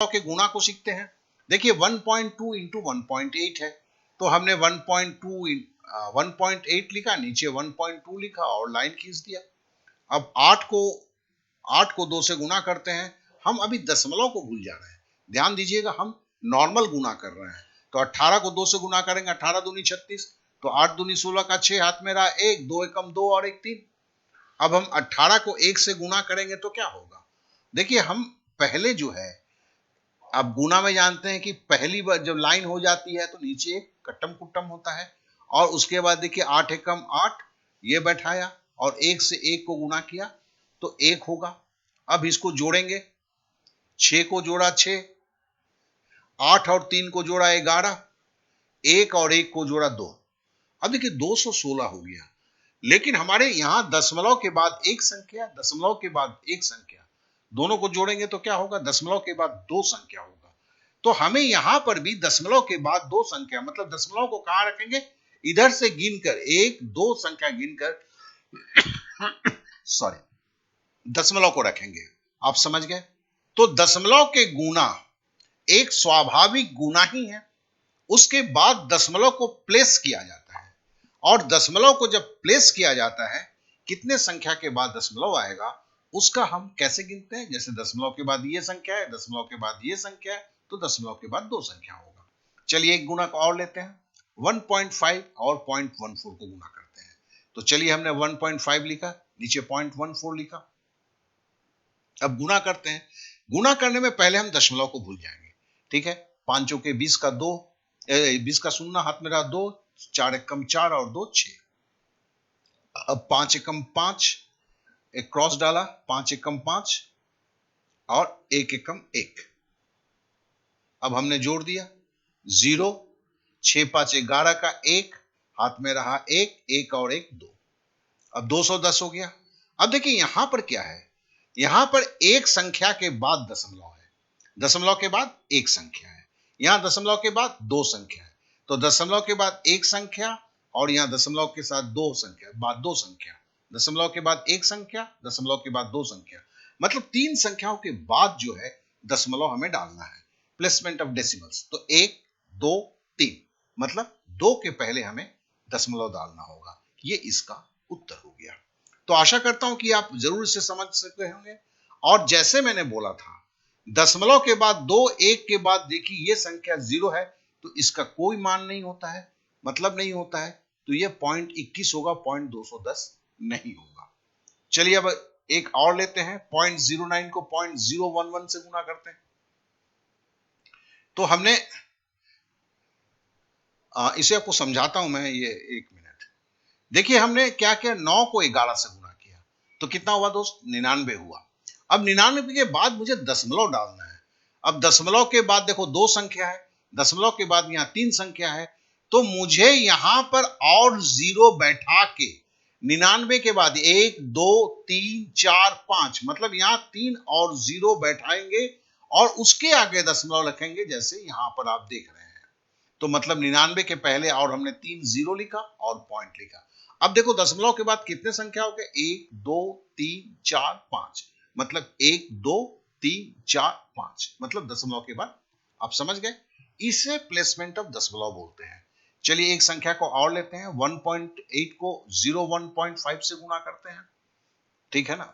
के गुणा को सीखते हैं। देखिए 1.2 इंटू 1.8 है, तो हमने 1.8 लिखा, नीचे 1.2 लिखा और लाइन खींच दिया। अब 8 को 2 से गुणा करते हैं। हम अभी दशमलव को भूल जा रहे हैं, ध्यान दीजिएगा, हम नॉर्मल गुणा कर रहे हैं। तो 18 को 2 से गुणा करेंगे, 18 दूनी 36, तो 8 दूनी 16 का 6, हाथ में रहा 1, 2 एकम 2 और 1 3। अब हम 18 को 1 से गुणा करेंगे तो क्या होगा? देखिए हम पहले जो है, अब गुणा में जानते हैं कि पहली बार जब लाइन हो जाती है तो नीचे एक कट्टम कुट्टम होता है, और उसके बाद देखिए 8 एकम 8 ये बैठाया और 1 से 1 को गुणा किया तो 1 होगा। अब इसको जोड़ेंगे, 6 को जोड़ा 6, 8 और 3 को जोड़ा 11, 1 और 1 को जोड़ा 2। अब देखिए 216 हो गया। लेकिन हमारे यहां दशमलव के बाद एक संख्या, दशमलव के बाद एक संख्या, दोनों को जोड़ेंगे तो क्या होगा? दशमलव के बाद दो संख्या होगा। तो हमें यहां पर भी दशमलव के बाद दो संख्या, मतलब दशमलव को कहां रखेंगे? इधर से गिनकर, एक दो संख्या गिनकर सॉरी, दशमलव को रखेंगे। आप समझ गए? तो दशमलव के गुना एक स्वाभाविक गुना ही है। उसके बाद दशमलव को प्लेस किया जाता है, और दशमलव को जब प्लेस किया जाता है, कितने संख्या के बाद दशमलव आएगा उसका हम कैसे गिनते हैं? जैसे दशमलव के बाद ये संख्या है, दशमलव के बाद ये संख्या है, तो दशमलव के बाद दो संख्या होगा। चलिए एक गुणा को और लेते हैं, 1.5 और 0.14 को गुणा करते हैं। तो चलिए हमने 1.5 लिखा, नीचे 0.14 लिखा। अब गुणा करते हैं। गुणा करने में पहले हम दशमलव को भूल जाएंगे, ठीक है? 5 के 20 का 2, 20 का शून्य, हाथ में रहा 2, 4 एकम 4 और 2 6। अब 5 एकम 5, एक क्रॉस डाला, 5 एकम 5 और 1 एकम 1। अब हमने जोड़ दिया 0, 6 5 11 का 1, हाथ में रहा 1, 1 और 1 2। अब 210 हो गया। अब देखिए यहां पर क्या है, यहां पर एक संख्या के बाद दशमलव है, दशमलव के बाद एक संख्या है, यहां दशमलव के बाद दो संख्या है। तो दशमलव के बाद एक संख्या और यहां दशमलव के साथ दो संख्या, बाद दो संख्या, दशमलव के बाद एक संख्या, दशमलव के बाद दो संख्या, मतलब तीन संख्याओं के बाद जो है दशमलव हमें डालना है, प्लेसमेंट ऑफ डेसिमल्स। तो 1 2 3, मतलब 2 के पहले हमें दशमलव डालना होगा। ये इसका उत्तर हो गया। तो आशा करता हूं कि आप जरूर इसे समझ सकते होंगे। और जैसे मैंने बोला था, दशमलव के बाद दो, एक के बाद देखिए ये संख्या 0 है, तो इसका कोई मान नहीं होता है, मतलब नहीं होता है, तो ये 0.21 होगा, 0.210 नहीं होगा। चलिए अब एक और लेते हैं, 0.09 को 0.011 से गुणा करते हैं। तो हमने इसे आपको समझाता हूं मैं, ये 1 मिनट। देखिए हमने क्या किया, 9 को 11 से गुणा किया तो कितना हुआ दोस्त? 99 हुआ। अब 99 के बाद मुझे दशमलव डालना है। अब दशमलव के बाद देखो दो संख्या है, दशमलव के बाद यहाँ तीन संख्या है, तो मुझे यहां पर और जीरो बैठा के 99 के बाद 1 2 3 4 5, मतलब यहां 3 और जीरो बैठाएंगे और उसके आगे दशमलव रखेंगे, जैसे यहां पर आप देख रहे हैं। तो मतलब 99 के पहले और हमने 3 जीरो लिखा और पॉइंट लिखा। अब देखो दशमलव के बाद कितने संख्या हो गए? 1 2 3 4 5, मतलब 1 2 3 4 5, मतलब दशमलव के बाद। आप समझ गए? इसे प्लेसमेंट ऑफ दशमलव बोलते हैं। चलिए एक संख्या को और लेते हैं, 1.8 को 01.5 से गुणा करते हैं, ठीक है ना?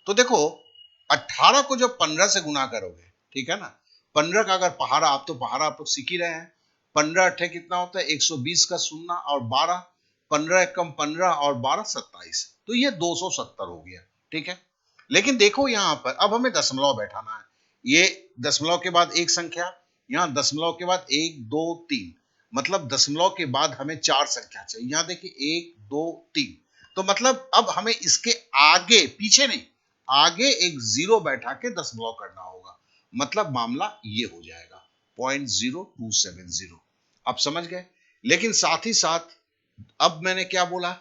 तो देखो 18 को जब 15 से गुणा करोगे, ठीक है ना, 15 का अगर पहाड़ा, आप तो पहाड़ा आप लोग सीख ही रहे हैं, 15 अट्ठे कितना होता है? 120 का शून्य और 12, 15 एकम 15 और 12 27, तो ये 270 हो गया, ठीक है। लेकिन देखो यहां पर अब हमें दशमलव बैठाना है, ये दशमलव के बाद एक संख्या, यहां दशमलव के बाद 1 2 3, मतलब दशमलव के बाद हमें चार संख्या चाहिए। यहां देखिए 1 2 3, तो मतलब अब हमें इसके आगे, पीछे नहीं, आगे एक जीरो बैठा के दशमलव करना होगा, मतलब मामला ये हो जाएगा 0.0270। आप समझ गए? लेकिन साथ ही साथ अब मैंने क्या बोला,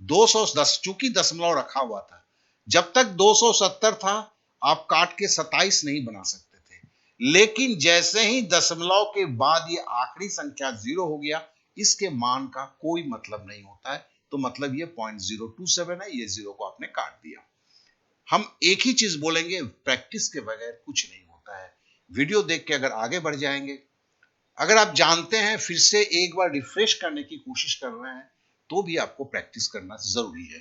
210, चूंकि दशमलव रखा हुआ था, जब तक 270 था आप काट के 27 नहीं बना सकते थे, लेकिन जैसे ही दशमलव के बाद ये आखिरी संख्या जीरो हो गया, इसके मान का कोई मतलब नहीं होता है, तो मतलब ये 0.027 है, ये जीरो को आपने काट दिया। हम एक ही चीज बोलेंगे, प्रैक्टिस के बगैर कुछ नहीं होता है। वीडियो देख के अगर आगे बढ़ जाएंगे, अगर आप जानते हैं फिर से एक बार रिफ्रेश करने की कोशिश कर रहे हैं, तो भी आपको प्रैक्टिस करना जरूरी है।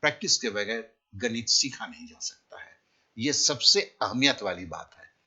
प्रैक्टिस के बगैर गणित सीखा नहीं जा सकता है। ये सबसे अहमियत वाली बात है।